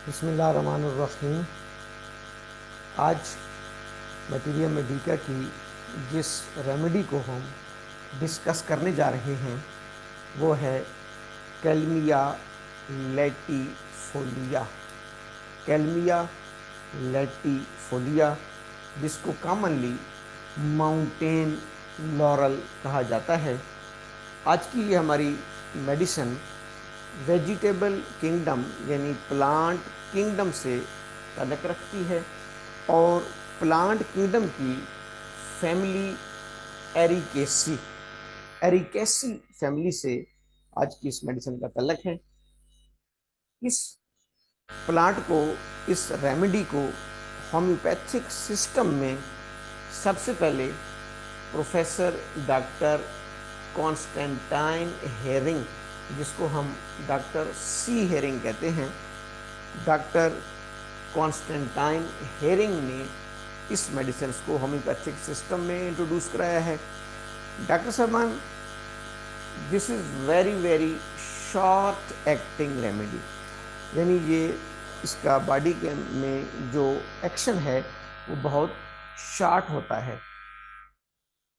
बिस्मिल्लाहिर्रहमानिर्रहीम। आज bacteria Medica की जिस रेमेडी को हम डिस्कस करने जा रहे हैं वो है कैल्मिया लैटिफोलिया। कैल्मिया लैटिफोलिया, जिसको कॉमनली माउंटेन लॉरल कहा जाता है। आज की ये हमारी मेडिसिन वेजिटेबल किंगडम यानी प्लांट किंगडम से ताल्लुक़ रखती है और प्लांट किंगडम की फैमिली एरिकेसी एरिकेसी फैमिली से आज की इस मेडिसिन का ताल्लुक़ है। इस प्लांट को, इस रेमेडी को होम्योपैथिक सिस्टम में सबसे पहले प्रोफेसर डॉक्टर कॉन्स्टेंटाइन हेरिंग, जिसको हम डॉक्टर सी हेरिंग कहते हैं, डॉक्टर कॉन्स्टेंटाइन हेरिंग ने इस मेडिसिन को होम्योपैथिक सिस्टम में इंट्रोड्यूस कराया है। डॉक्टर साहबान, this is very very short acting remedy, यानी ये इसका बॉडी के में जो एक्शन है वो बहुत शॉर्ट होता है।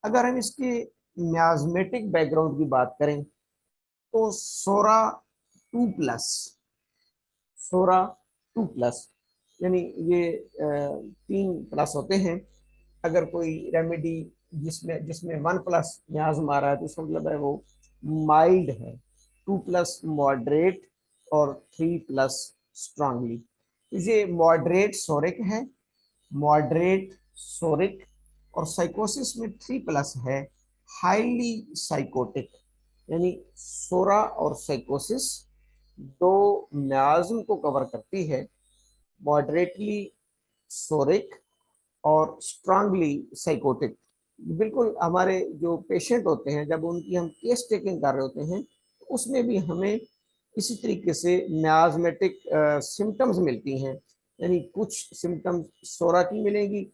अगर हम इसके मियाज़मेटिक बैकग्राउंड की बात करें तो सोरा 2+, सोरा 2+, यानी ये 3+ होते हैं। अगर कोई रेमेडी जिसमें जिसमें 1+ मियाज़म आ रहा है तो उसका मतलब है वो माइल्ड है, 2+ मॉडरेट और 3+ स्ट्रांगली। ये मॉडरेट सोरिक है, मॉडरेट सोरिक, और साइकोसिस में 3+ है, हाईली साइकोटिक। यानी सोरा और साइकोसिस दो मियाज़म को कवर करती है, मॉडरेटली सोरिक और स्ट्रांगली साइकोटिक। बिल्कुल हमारे जो पेशेंट होते हैं, जब उनकी हम केस टेकिंग कर रहे होते हैं तो उसमें भी हमें इसी तरीके से मियाज़मेटिक सिम्टम्स मिलती हैं, यानी कुछ सिम्टम्स सोरा की मिलेंगी,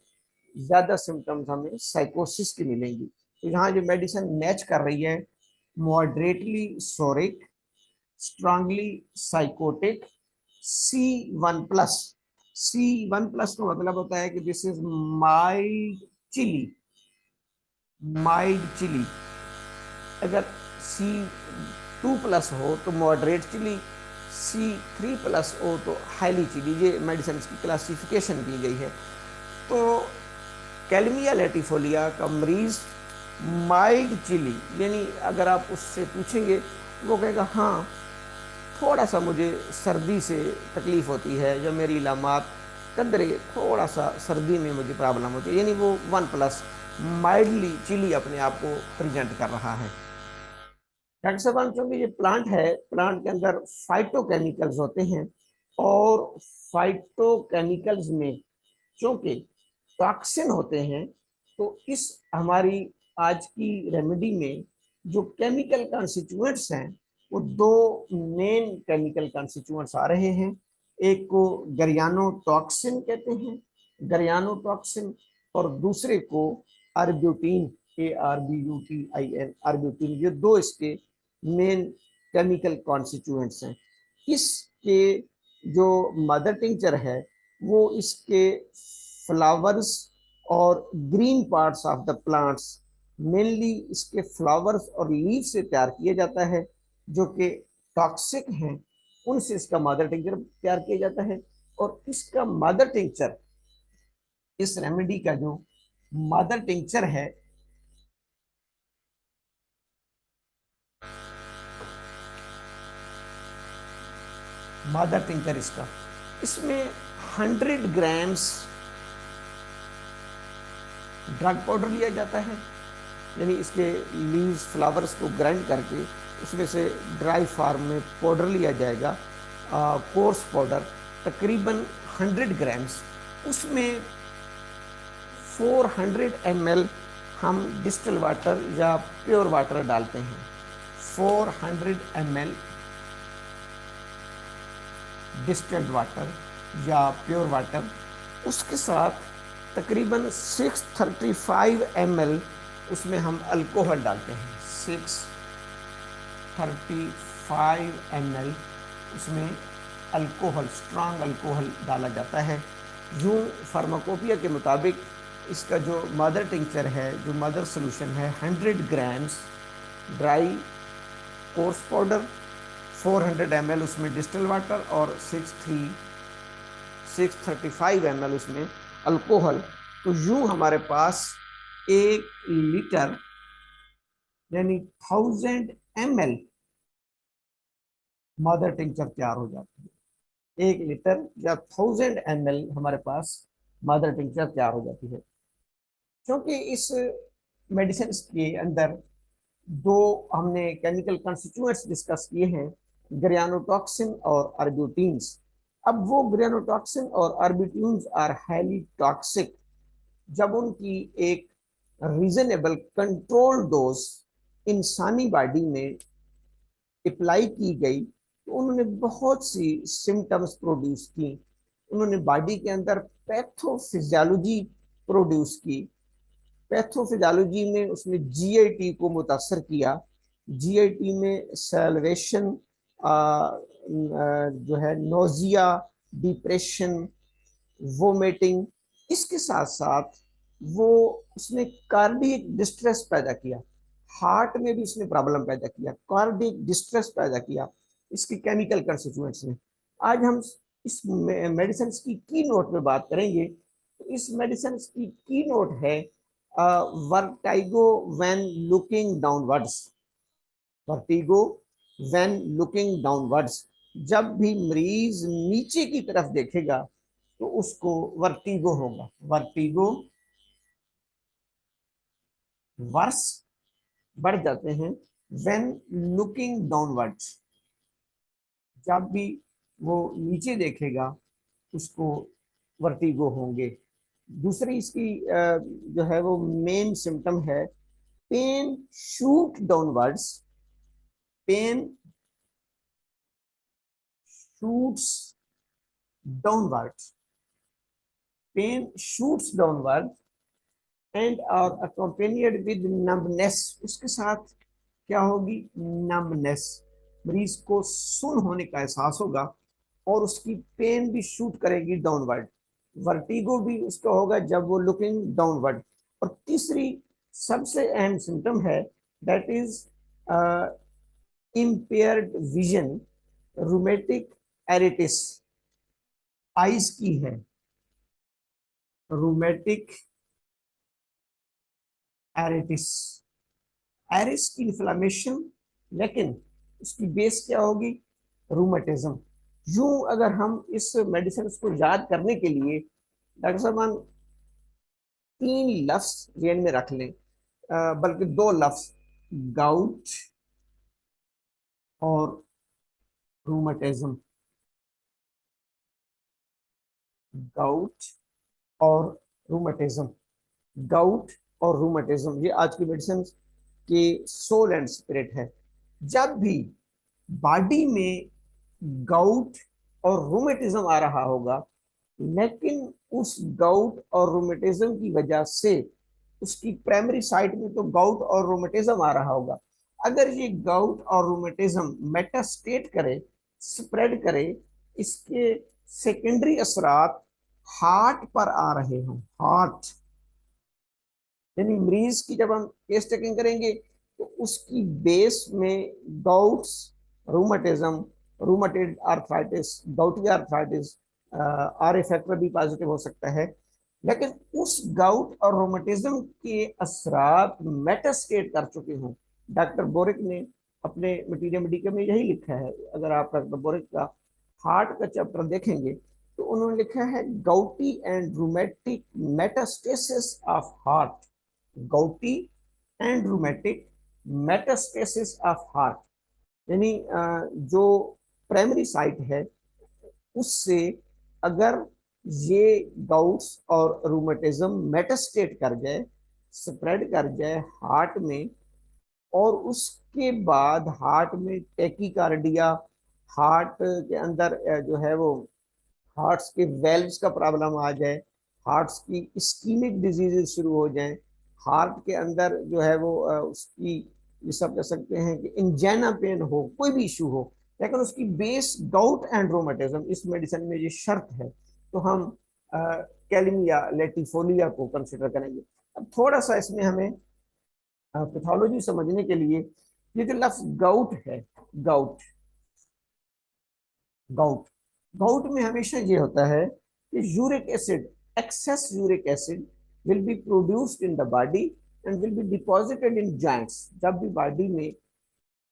ज़्यादा सिम्टम्स हमें साइकोसिस की मिलेंगी। तो यहाँ जो मेडिसिन मैच कर रही है, moderately सोरिक, strongly psychotic, C1+। C1+ का मतलब होता है कि this is mild chilli, mild chilli. अगर C2+ हो तो मॉडरेट चिली, C3+ हो तो हाईली चिली। ये मेडिसिन की क्लासिफिकेशन की गई है। तो कैल्मिया लैटिफोलिया का मरीज माइल्ड चिली, यानी अगर आप उससे पूछेंगे वो कहेगा हाँ थोड़ा सा मुझे सर्दी से तकलीफ़ होती है, या मेरी लामात कदरे थोड़ा सा सर्दी में मुझे प्रॉब्लम होती है, यानी वो 1+ माइल्डली चिली अपने आप को प्रेजेंट कर रहा है। डॉक्टर साहब, क्योंकि ये प्लांट है, प्लांट के अंदर फाइटोकेमिकल्स होते हैं और फाइटोकेमिकल्स में चूंकि टॉक्सिन होते हैं, तो इस हमारी आज की रेमेडी में जो केमिकल कॉन्स्टिट्यूएंट्स हैं वो दो मेन केमिकल कॉन्स्टिट्यूएंट्स आ रहे हैं। एक को गरियानोटॉक्सिन कहते हैं, गरियानोटॉक्सिन, और दूसरे को आर्ब्यूटीन, ARBUTIN, आर्ब्यूटीन। ये दो इसके मेन केमिकल कॉन्स्टिट्यूएंट्स हैं। इसके जो मदर टिंचर है वो इसके फ्लावर्स और green parts of the plants, mainly इसके फ्लावर्स और लीव से तैयार किया जाता है, जो कि टॉक्सिक हैं, उनसे इसका मदर टिंचर तैयार किया जाता है। और इसका मदर टिंचर, इस रेमेडी का जो मदर टिंचर है, मदर टिंचर इसका, इसमें 100 ग्राम्स ड्रग पाउडर लिया जाता है, यानी इसके लीव्स फ्लावर्स को ग्राइंड करके उसमें से ड्राई फार्म में पाउडर लिया जाएगा, कोर्स पाउडर तकरीबन 100 ग्राम्स। उसमें 400 ml हम डिस्टिल वाटर या प्योर वाटर डालते हैं, 400 ml डिस्टिल्ड वाटर या प्योर वाटर। उसके साथ तकरीबन 635 ml उसमें हम अल्कोहल डालते हैं, 635 ml उसमें अल्कोहल, स्ट्रांग अल्कोहल डाला जाता है। यूँ फार्माकोपिया के मुताबिक इसका जो मदर टिंचर है, जो मदर सोल्यूशन है, 100 grams dry course powder, 400 ml उसमें डिस्टिल वाटर और 635 ml उसमें अल्कोहल। तो यूँ हमारे पास 1 लीटर यानी 1000 ml मदर टिंचर तैयार हो जाती है। 1 लीटर या 1000 ml हमारे पास मदर टिंचर तैयार हो जाती है। क्योंकि इस मेडिसिन के अंदर दो हमने केमिकल कंस्टिट्यूएंट्स डिस्कस किए हैं, ग्रेनोटॉक्सिन और अर्ब्यूटिन्स। अब वो ग्रेनोटॉक्सिन और अर्ब्यूटिन्स आर हाईली टॉक्सिक। जब उनकी एक रीजनेबल कंट्रोल डोज इंसानी बॉडी में अप्लाई की गई तो उन्होंने बहुत सी सिम्टम्स प्रोड्यूस की। उन्होंने बॉडी के अंदर पैथोफिजियोलॉजी प्रोड्यूस की। पैथोफिजियोलॉजी में उसने जीआईटी को मुतासर किया। जीआईटी में सैलवेशन, जो है नोजिया, डिप्रेशन, वोमिटिंग, इसके साथ साथ वो उसने कार्डियक डिस्ट्रेस पैदा किया। हार्ट में भी उसने प्रॉब्लम पैदा किया, कार्डियक डिस्ट्रेस पैदा किया इसके केमिकल कंस्टिट्यूएंट्स ने। आज हम इस मेडिसिन की नोट में बात करेंगे। तो इस मेडिसिन की नोट है vertigo when looking downwards. Vertigo when looking downwards, जब भी मरीज नीचे की तरफ देखेगा तो उसको वर्टिगो होगा। वर्टिगो वर्स बढ़ जाते हैं व्हेन लुकिंग डाउनवर्ड्स, जब भी वो नीचे देखेगा उसको वर्टिगो होंगे। दूसरी इसकी जो है वो मेन सिम्टम है pain shoot downwards. Pain shoots downwards, pain shoots downward and are accompanied with numbness. उसके साथ क्या होगी? नम्बनेस। मरीज को सुन होने का एहसास होगा और उसकी पेन भी शूट करेगी डाउनवर्ड। वर्टिगो भी उसका होगा जब वो लुकिंग डाउनवर्ड। और तीसरी सबसे अहम सिम्टम है that is impaired vision, rheumatic iritis. Eyes की है रूमेटिक एरिटिस, एरिस की इन्फ्लामेशन, लेकिन उसकी बेस क्या होगी? रूमेटिज्म। यूं अगर हम इस मेडिसिन को याद करने के लिए डॉक्टर साहब 3 लफ्ज जेन में रख लें, बल्कि 2 लफ्ज, गाउट और रूमेटिज्म। गाउट और रूमेटिज्म, गाउट और रूमेटिज्म, ये आज की मेडिसिन के सोल एंड स्पिरिट है। जब भी बॉडी में गाउट और रूमेटिज्म आ रहा होगा, लेकिन उस गाउट और रूमेटिज्म की वजह से उसकी प्राइमरी साइट में तो गाउट और रूमेटिज्म आ रहा होगा। अगर ये गाउट और रूमेटिज्म मेटास्टेट करे, स्प्रेड करे, इसके सेकेंडरी असरात हार्ट पर आ रहे हों, हार्ट यानी मरीज की जब हम केस टेकिंग करेंगे तो उसकी बेस में gouts, rheumatism, rheumatoid arthritis, gouty arthritis, R factor भी पॉजिटिव हो सकता है। लेकिन उस गाउट और रोमेटिज्म के असरात मेटास्टेट कर चुके हों। डॉक्टर बोरिक ने अपने मटीरियल मेडिका में यही लिखा है। अगर आप डॉक्टर बोरिक का हार्ट का चैप्टर देखेंगे तो उन्होंने लिखा है gouty and rheumatic metastasis of heart. Gouty and rheumatic metastasis of heart, यानी जो प्राइमरी साइट है उससे अगर ये गाउट्स और रूमेटिज्म मेटास्टेट कर जाए, स्प्रेड कर जाए हार्ट में, और उसके बाद हार्ट में टेकीकार्डिया, हार्ट के अंदर जो है वो हार्ट्स के वेल्व्स का प्रॉब्लम आ जाए, हार्ट्स की इस्कीमिक डिजीजेस शुरू हो जाएं, हार्ट के अंदर जो है वो उसकी ये सब कह सकते हैं कि इंजाइना पेन हो, कोई भी इशू हो, लेकिन उसकी बेस गाउट एंड रोमेटिज्म, इस मेडिसिन में ये शर्त है, तो हम कैलिमिया लेटिफोलिया को कंसिडर करेंगे। अब थोड़ा सा इसमें हमें पैथोलॉजी समझने के लिए, ये जो लफ्ज गाउट है, गाउट गाउट गाउट में हमेशा ये होता है कि uric acid, excess uric acid will be produced in the body and will be deposited in joints. जब भी बॉडी में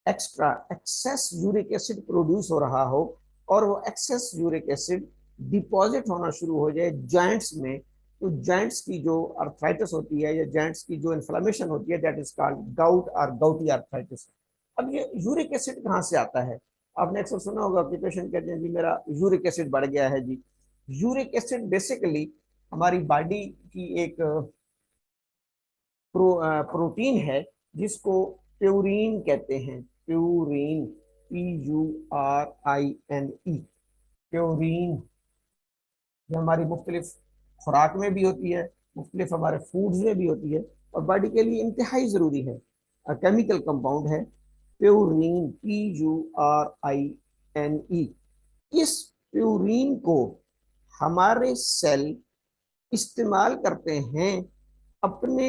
extra excess uric acid produce हो रहा हो और वो एक्सेस यूरिक एसिड डिपॉजिट होना शुरू हो जाए जॉइंट्स में, तो जॉइंट्स की जो अर्थराइटिस होती है या जॉइंट्स की जो इन्फ्लेमेशन होती है, दैट इज कॉल्ड गाउट और गाउटी अर्थराइटिस। अब ये यूरिक एसिड कहाँ से आता है? आपने अक्सर सुना होगा कि पेशेंट कहते हैं जी मेरा यूरिक एसिड बढ़ गया है जी। यूरिक एसिड बेसिकली हमारी बॉडी की एक प्रोटीन है जिसको प्यूरिन कहते हैं। Purine, PURINE, purine. ये हमारी मुख्तलिफ खुराक में भी होती है, मुख्तलिफ हमारे फूड्स में भी होती है और बॉडी के लिए इंतहाई ज़रूरी है। केमिकल कंपाउंड है प्यूरिन, PURINE। इस प्यूरिन को हमारे सेल इस्तेमाल करते हैं अपने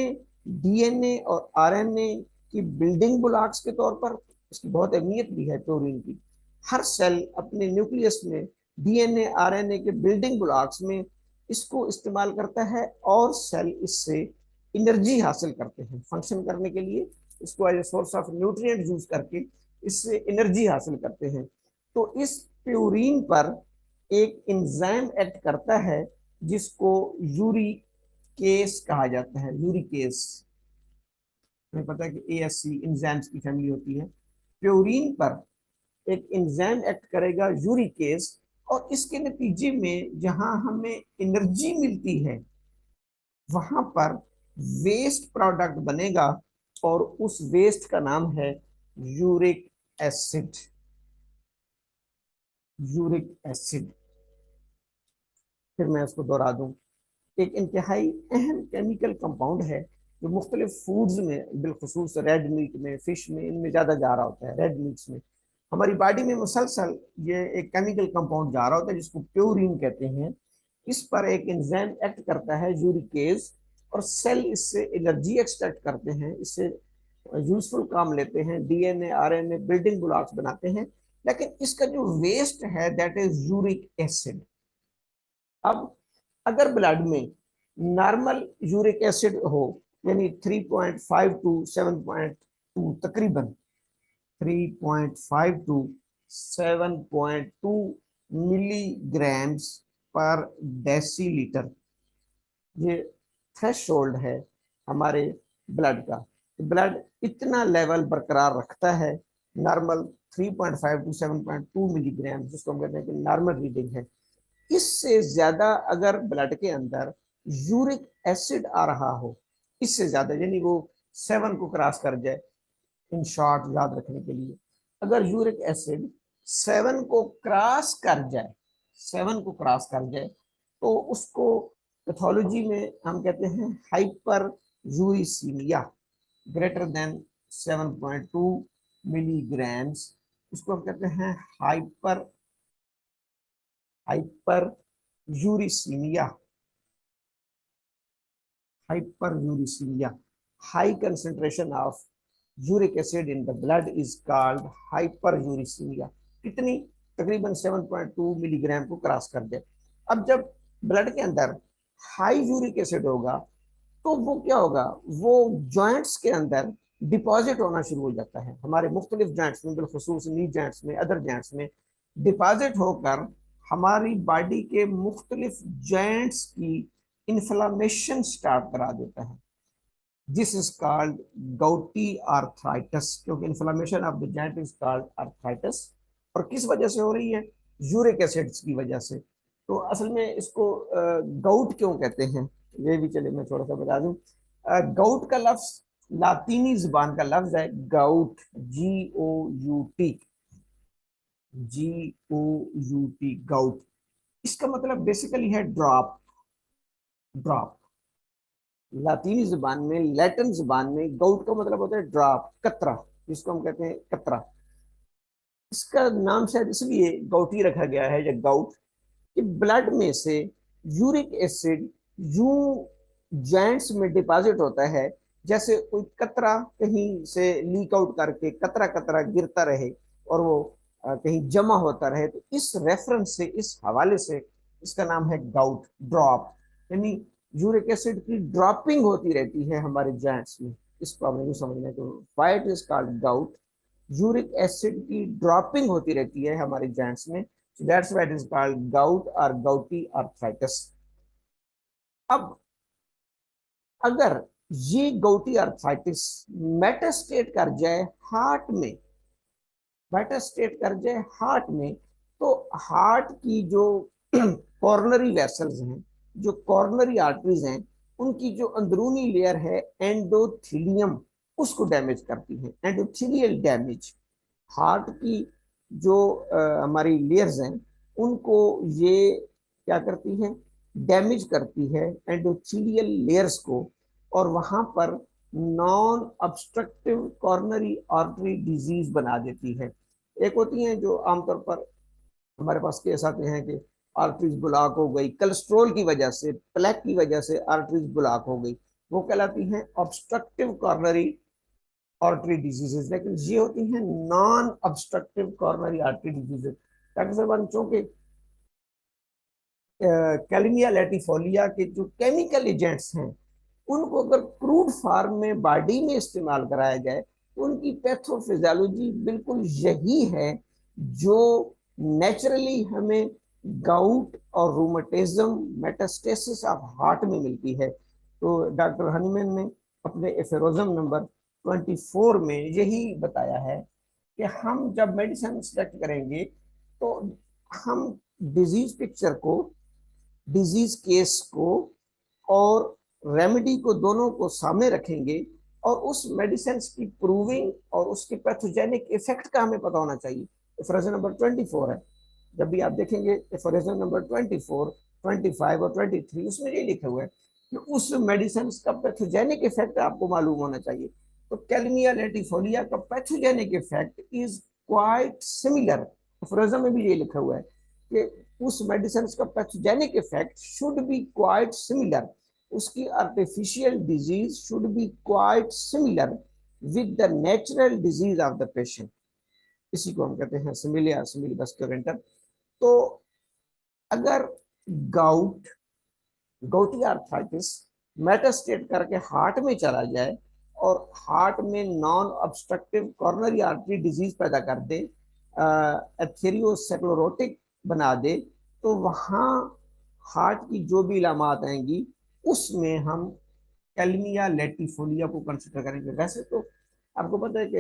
DNA और RNA की बिल्डिंग ब्लॉक्स के तौर पर। इसकी बहुत अहमियत भी है प्यूरिन की। हर सेल अपने न्यूक्लियस में DNA RNA के बिल्डिंग ब्लॉक्स में इसको इस्तेमाल करता है और सेल इससे एनर्जी हासिल करते हैं फंक्शन करने के लिए। इसको as a source of nutrient use करके इससे एनर्जी हासिल करते हैं। तो इस प्यूरिन पर एक एंजाइम एक्ट करता है जिसको यूरिकेस कहा जाता है। यूरिकेस, हमें पता है कि ASC एंजाइम्स की फैमिली होती है। प्यूरिन पर एक एंजाइम एक्ट करेगा यूरिकेस, और इसके नतीजे में जहां हमें एनर्जी मिलती है वहां पर वेस्ट प्रोडक्ट बनेगा और उस वेस्ट का नाम है यूरिक एसिड। यूरिक एसिड, फिर मैं इसको दोहरा दूं, एक इंतहाई अहम केमिकल कंपाउंड है जो मुख्तलिफ फूड्स में, बिलखसूस रेड मीट में, फिश में, इनमें ज़्यादा जा रहा होता है। रेड मीट्स में हमारी बॉडी में मुसलसल ये एक केमिकल कंपाउंड जा रहा होता है जिसको प्यूरिन कहते हैं। इस पर एक एंजाइम एक्ट करता है यूरिकेज, और सेल इससे एनर्जी एक्सट्रैक्ट करते हैं, इससे यूजफुल काम लेते हैं, DNA RNA बिल्डिंग ब्लॉक्स बनाते हैं। लेकिन इसका जो वेस्ट है दैट इज यूरिक एसिड। अब अगर ब्लड में नॉर्मल यूरिक एसिड हो, यानी 3.5 टू 7.2, तकरीबन 3.5 टू 7.2 मिलीग्राम्स पर डेसीलीटर, ये थ्रेशोल्ड है हमारे ब्लड का। ब्लड इतना लेवल बरकरार रखता है, नॉर्मल 3.5 टू 7.2 मिलीग्राम, जिसको हम कहते हैं कि नॉर्मल रीडिंग है। इससे ज्यादा अगर ब्लड के अंदर यूरिक एसिड आ रहा हो, इससे ज्यादा यानी वो 7 को क्रॉस कर जाए, इन शॉर्ट याद रखने के लिए, अगर यूरिक एसिड 7 को क्रॉस कर जाए, 7 को क्रॉस कर जाए, तो उसको पैथोलॉजी में हम कहते हैं hyper uricaemia, greater than 7.2 milligrams, उसको हम कहते हैं hyper hyper uricaemia. hyperuricemia, high concentration of uric acid in the blood is called hyperuricemia। कितनी? तकरीबन 7.2 मिलीग्राम को क्रॉस कर दे। अब जब ब्लड के अंदर हाई यूरिक एसिड होगा तो वो क्या होगा, वो जॉइंट्स के अंदर डिपॉजिट होना शुरू हो जाता है, हमारे मुख्तलिफ जॉइंट्स में, बिलखसूस नी जॉइंट्स में, अदर जॉइंट्स में डिपॉजिट होकर हमारी बॉडी के मुख्तलिफ जॉइंट्स की इन्फ्लामेशन स्टार्ट करा देता है। This is called gouty arthritis, क्योंकि inflammation of the joint is called arthritis. और किस वजह से हो रही है? यूरिक एसिड्स की वजह से। तो असल में इसको गाउट क्यों कहते हैं, ये भी चले मैं थोड़ा सा बता दूं। गाउट का लफ्ज लातीनी जुबान का लफ्ज है गाउट, GOUT, GOUT, गाउट। इसका मतलब बेसिकली है ड्रॉप। ड्रॉप लातीनी जुबान में, लैटिन जुबान में गाउट का मतलब होता है ड्रॉप, कतरा, जिसको हम कहते हैं कतरा। इसका नाम शायद इसलिए गाउटी रखा गया है, या गाउट, कि ब्लड में से यूरिक एसिड यूं जॉइंट्स में डिपॉजिट होता है, जैसे कोई कतरा कहीं से लीक आउट करके कतरा कतरा गिरता रहे और वो कहीं जमा होता रहे। तो इस रेफरेंस से, इस हवाले से इसका नाम है गाउट ड्रॉप, यानी यूरिक एसिड की ड्रॉपिंग होती रहती है हमारे जॉइंट्स में। इस प्रॉब्लम को समझने को, why it is called gout, uric acid की ड्रॉपिंग होती रहती है हमारे जॉइंट्स में, so that's why it is called gout or gouty arthritis। अब अगर ये गouty arthritis मेटास्टेट कर जाए हार्ट में, मेटास्टेट कर जाए हार्ट में, तो हार्ट की जो कॉर्नरी वेसल्स हैं, जो कॉर्नरी आर्टरीज हैं, उनकी जो अंदरूनी लेयर है एंडोथीलियम, उसको डैमेज करती है, एंडोथीलियल डैमेज। हार्ट की जो हमारी लेयर्स हैं, उनको ये क्या करती है, डैमेज करती है एंडोथीलियल लेयर्स को, और वहां पर non obstructive coronary artery disease बना देती है। एक होती हैं जो आमतौर पर हमारे पास केस आते हैं कि आर्टरीज ब्लॉक हो गई, कोलेस्ट्रॉल की वजह से, प्लेक की वजह से आर्टरीज ब्लॉक हो गई, वो कहलाती हैं ऑब्स्ट्रक्टिव कॉर्नरी आर्टरी डिजीजेज। लेकिन ये होती हैं non obstructive coronary artery diseases. Doctor साहब, चूंकि कैलिमिया लैटिफोलिया के जो केमिकल एजेंट्स हैं, उनको अगर क्रूड फॉर्म में बॉडी में इस्तेमाल कराया जाए, तो उनकी पैथोफिजियोलॉजी बिल्कुल यही है जो नेचुरली हमें गाउट और रूमेटिज्म, मेटास्टेसिस ऑफ हार्ट में मिलती है। तो डॉक्टर हनीमैन ने अपने एफेरोजम नंबर 24 में यही बताया है कि हम जब मेडिसिन सेलेक्ट करेंगे, तो हम डिजीज पिक्चर को, डिजीज केस को और रेमेडी को, दोनों को सामने रखेंगे, और उस मेडिसिन की प्रूविंग और उसके पैथोजेनिक इफेक्ट का हमें पता होना चाहिए। एफरेजन नंबर 24 है, जब भी आप देखेंगे एफरेजन नंबर 24, 25 और 23, उसमें ये लिखे हुए है कि उस मेडिसिन का पैथोजेनिक इफेक्ट आपको मालूम होना चाहिए। तो कैलमिया लेटिफोलिया का pathogenic effect is quite similar, एफरेजन में भी ये लिखा हुआ है कि उस मेडिसिन का pathogenic effect should be quite similar, उसकी artificial disease should be quite similar with the natural disease of the patient. इसी को हम कहते हैं सिमिलिया सिमिलिबस्क्यूरेंटर। तो अगर गाउट, गाउटी आर्थराइटिस मेटास्टेट करके हार्ट में चला जाए और हार्ट में non obstructive coronary artery disease पैदा कर दे, एथेरियोस्क्लेरोटिक बना दे, तो वहां हार्ट की जो भी इलामात आएंगी, उसमें हम कैलमिया लेटिफोलिया को कंसिडर करेंगे। वैसे तो आपको पता है कि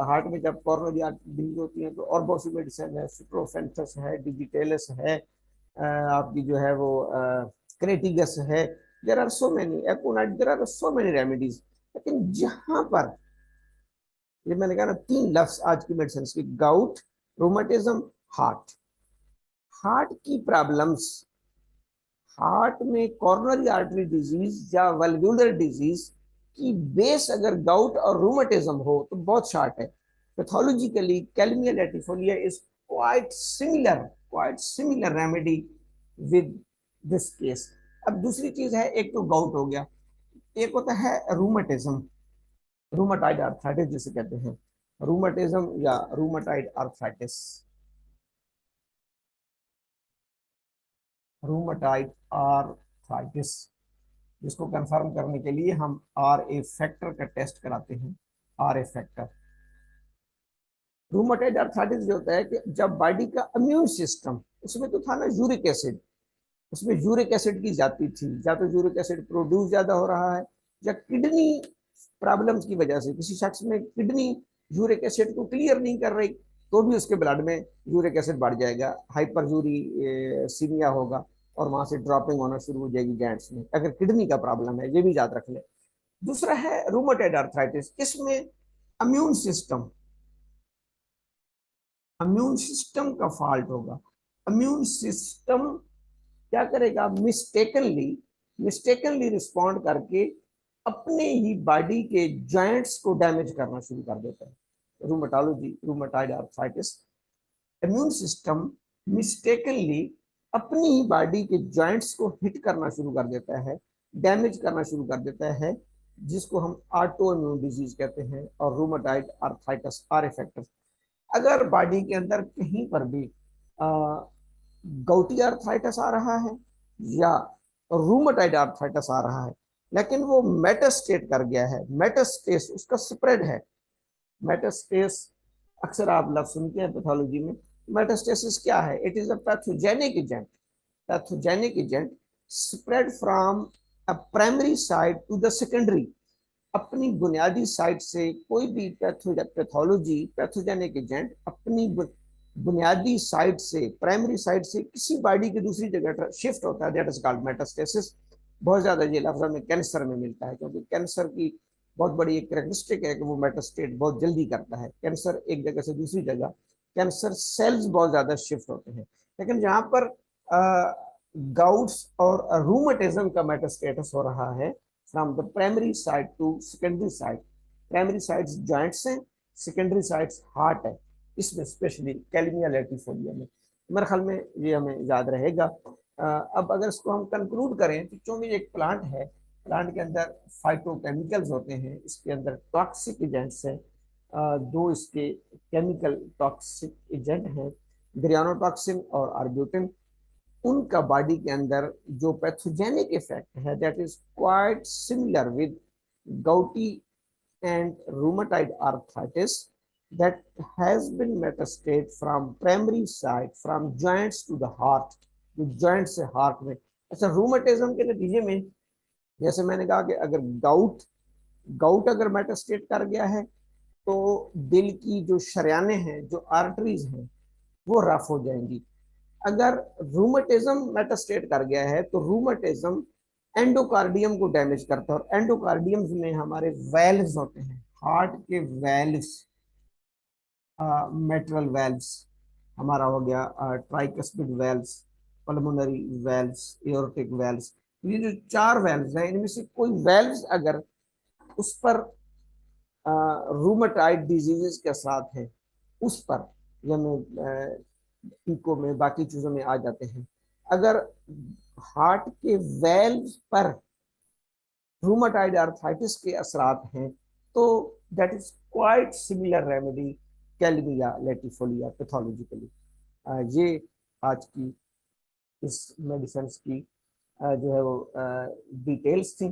हार्ट में जब कॉर्नरी आर्टरी डिजीज होती है, तो और बहुत सी मेडिसिन है, सिप्रोफेंथस है, डिजिटेलस है, आपकी जो है वो क्रेटिगस है, there are so many aconite, there are so many remedies. लेकिन जहां पर ये मैंने कहा ना, तीन लफ्ज आज की मेडिसिन की, गाउट, रोमेटिज्म, हार्ट, हार्ट की प्रॉब्लम्स, हार्ट में कॉर्नरी आर्टरी डिजीज या वल्वुलर डिजीज की बेस अगर गाउट और रूमेटिज्म हो तो बहुत शार्ट है। Pathologically कैलमिया latifolia is quite similar remedy with this case. अब दूसरी चीज है, एक तो गाउट हो गया, एक होता है रूमेटिज्म, रूमेटाइड आर्थराइटिस जिसे कहते हैं, रूमेटिज्म या रूमेटाइड आर्थराइटिस। रूमेटाइड आर्थराइटिस, जिसको कंफर्म करने के लिए हम आर ए फैक्टर का टेस्ट कराते हैं, R A factor. Rheumatoid arthritis जो होता है कि जब बॉडी का इम्यून सिस्टम, उसमें तो था ना यूरिक एसिड, उसमें यूरिक एसिड की जाती थी, या तो यूरिक एसिड प्रोड्यूस ज्यादा हो रहा है, या किडनी प्रॉब्लम्स की वजह से किसी शख्स में किडनी यूरिक एसिड को क्लियर नहीं कर रही, तो भी उसके ब्लड में यूरिक एसिड बढ़ जाएगा, हाइपर यूरिसीमिया होगा, और वहां से ड्रॉपिंग होना शुरू हो जाएगी जॉइंट्स में, अगर किडनी का प्रॉब्लम है, ये भी याद रख ले। दूसरा है रूमेटॉइड आर्थराइटिस, इसमें इम्यून सिस्टम, इम्यून सिस्टम का फॉल्ट होगा। इम्यून सिस्टम क्या करेगा, मिस्टेकनली मिस्टेकनली रिस्पॉन्ड करके अपने ही बॉडी के जॉइंट्स को डैमेज करना शुरू कर देता है। Rheumatology, rheumatoid arthritis. Immune system mistakenly अपनी ही बॉडी के जॉइंट्स को हिट करना शुरू कर देता है, डैमेज करना शुरू कर देता है, जिसको हम ऑटो इम्यून डिजीज कहते हैं और रूमेटाइड आर्थराइटिस आर इफेक्टिव। अगर बॉडी के अंदर कहीं पर भी गouटी आर्थराइटिस आ रहा है या रूमेटाइड आर्थराइटिस आ रहा है, लेकिन वो मेटास्टेट कर गया है, मेटास्टेस उसका स्प्रेड है। मेटास्टेस अक्सर आप लफ्ज सुनते हैं पैथोलॉजी में। मेटास्टेसिस क्या है? It is a pathogenic agent, pathogenic agent spread from a primary site to the secondary. अपनी बुनियादी साइट से कोई भी पैथोलॉजी, पैथोजेनिक एजेंट अपनी बुनियादी साइट से, प्राइमरी साइट से किसी बॉडी की दूसरी जगह शिफ्ट होता है, दैट इज कॉल्ड मेटास्टेसिस। बहुत ज्यादा ये लफ्ज हमें कैंसर में मिलता है, क्योंकि कैंसर की बहुत बड़ी एक कैरेक्टरिस्टिक है कि वो मेटास्टेट बहुत जल्दी करता है। कैंसर एक जगह से दूसरी जगह, कैंसर सेल्स बहुत ज्यादा शिफ्ट होते हैं। लेकिन जहां पर गाउट्स और रूमेटिज्म का मेटास्टेटस हो रहा है from the primary side to secondary side, primary sides joints हैं, सेकेंडरी साइड्स हार्ट है, इसमें स्पेशली कैलिमिया लैटिफोलिया में। मेरे ख्याल में ये हमें याद रहेगा। अब अगर इसको हम कंक्लूड करें तो चूंकि एक प्लांट है, प्लांट के अंदर फाइटोकेमिकल्स होते हैं, इसके अंदर टॉक्सिक एजेंट्स हैं, दो इसके केमिकल टॉक्सिक एजेंट हैं, ग्रियानोटॉक्सिन और आर्ब्यूटिन। उनका बॉडी के अंदर जो पैथोजेनिक इफेक्ट है that is quite similar with gouty and rheumatoid arthritis that has been metastate from primary side from joints to the heart, जो joint से heart में। अच्छा, रूमेटिज्म के नतीजे में जैसे मैंने कहा कि अगर गाउट अगर मेटास्टेट कर गया है तो दिल की जो शरियाने हैं, जो आर्टरीज हैं, वो रफ हो जाएंगी। अगर रूमेटिज्म मेटास्टेट कर गया है तो रूमेटिज्म एंडोकार्डियम को डैमेज करता है, और एंडोकार्डियम्स में हमारे वेल्व्स होते हैं, हार्ट के वेल्व्स, मेट्रल वेल्व्स हमारा हो गया, tricuspid valves, pulmonary valves, aortic valves. ये जो चार वेल्व्स हैं, इनमें से कोई वेल्व्स अगर उस पर रूमेटाइड डिजीजेस के साथ है, उस पर या में इको में बाकी चीजों में आ जाते हैं। अगर हार्ट के वेल्व पर रूमेटाइड आर्थराइटिस के असरात हैं तो that is quite similar remedy Kalmia latifolia pathologically. ये आज की इस मेडिसिन की जो है वो डिटेल्स थी,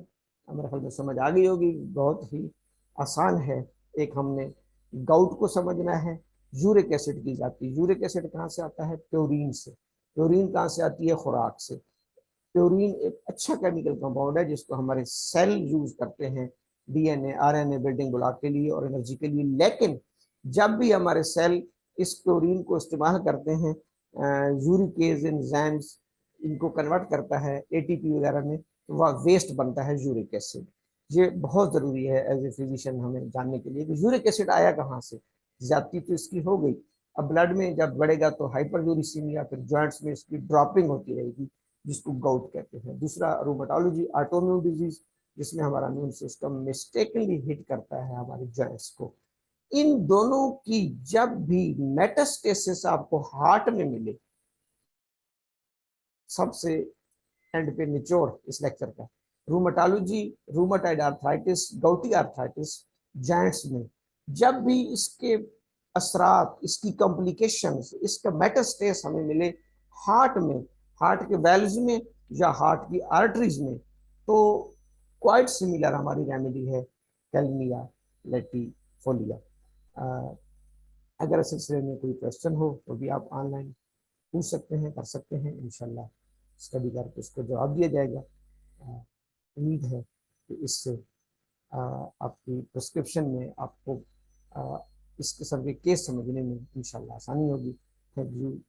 मेरे ख्याल में समझ आ गई होगी। बहुत ही आसान है। एक हमने गाउट को समझना है, यूरिक एसिड की जाती है। यूरिक एसिड कहाँ से आता है? प्योरीन से। प्योरीन कहाँ से आती है? खुराक से। प्योरीन एक अच्छा केमिकल कंपाउंड है जिसको हमारे सेल यूज करते हैं डीएनए आरएनए बिल्डिंग ब्लॉक के लिए और एनर्जी के लिए। लेकिन जब भी हमारे सेल इस प्योरीन को इस्तेमाल करते हैं, यूरिकेज एंजाइम्स इनको कन्वर्ट करता है एटीपी वगैरह में, तो वह वेस्ट बनता है यूरिक एसिड। ये बहुत ज़रूरी है एज ए फिजिशियन हमें जानने के लिए कि यूरिक एसिड आया कहाँ से। ज्यादती तो इसकी हो गई, अब ब्लड में जब बढ़ेगा तो हाइपर यूरिसीमिया, फिर जॉइंट्स में इसकी ड्रॉपिंग होती रहेगी, जिसको गाउट कहते हैं। दूसरा रूमेटोलॉजी, ऑटोइम्यून डिजीज, जिसमें हमारा इम्यून सिस्टम मिस्टेकनली हिट करता है हमारे जॉइंट्स को। इन दोनों की जब भी मेटास्टेसिस आपको हार्ट में मिले, सबसे एंड पे निचोड़ इस लेक्चर का, rheumatology, rheumatoid arthritis, gouty arthritis, joints में जब भी इसके असरात, इसकी कॉम्प्लिकेशंस, इसका मेटास्टेस हमें मिले हार्ट में, हार्ट के वेल्व्स में या हार्ट की आर्टरीज में, तो क्वाइट सिमिलर हमारी रेमेडी है कैलमिया लैटिफोलिया। अगर इस सिलसिले में कोई क्वेश्चन हो तो भी आप ऑनलाइन पूछ सकते हैं, कर सकते हैं, इंशाल्लाह स्टडी करके उसको जवाब दिया जाएगा। उम्मीद है कि इससे आपकी प्रिस्क्रिप्शन में आपको इस किस्म के केस समझने में इंशाल्लाह आसानी होगी। Thank you.